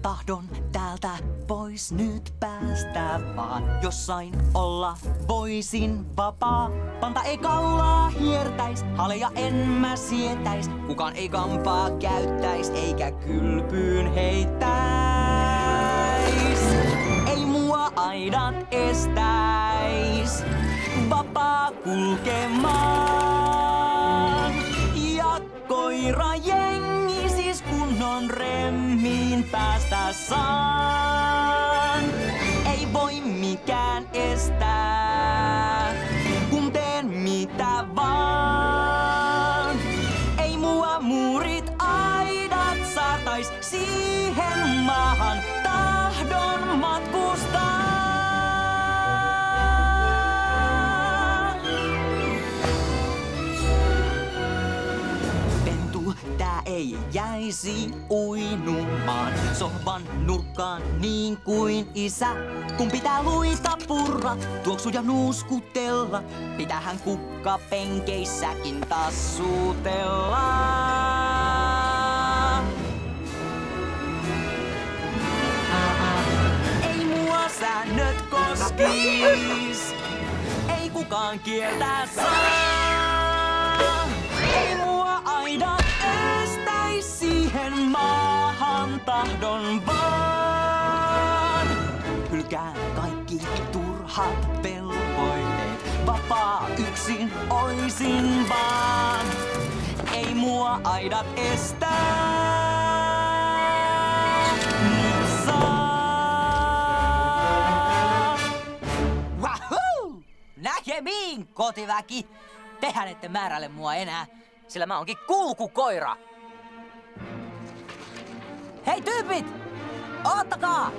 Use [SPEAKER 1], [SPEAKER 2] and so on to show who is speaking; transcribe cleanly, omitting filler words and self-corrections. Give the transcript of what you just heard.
[SPEAKER 1] Tahdon täältä pois nyt päästä vaan. Jossain olla voisin vapaa. Panta ei kaulaa hiertäis, haleja en mä sietäis. Kukaan ei kampaa käyttäis, eikä kylpyyn heittäis. Ei mua aidat estäis, vapaa kulkemaan. Ja koira jengi siis kunnon remmiin päästä saan. Ei voi mikään estää, kun teen mitä vaan. Ei mua muurit aidat saatais siihen maahan tahdon matkustaa. Tää ei jäisi uinumaan sohvan nurkkaan niin kuin isä. Kun pitää luita purra, tuoksuja nuuskutella, pitäähän kukkapenkeissäkin tassutella. Ei mua säännöt koskis, ei kukaan kieltää saa. Ei mua aidat estäis siihen maahan tahdon vaan. Hylkään kaikki turhat velvoitteet, vapaa yksin oisin vaan. Ei mua aidat estää, nyt saa. Wahoo! Näkemiin, kotiväki! Tehän ette määräile mua enää, sillä mä oonkin kulkukoira. Hei tyypit! Oottakaa!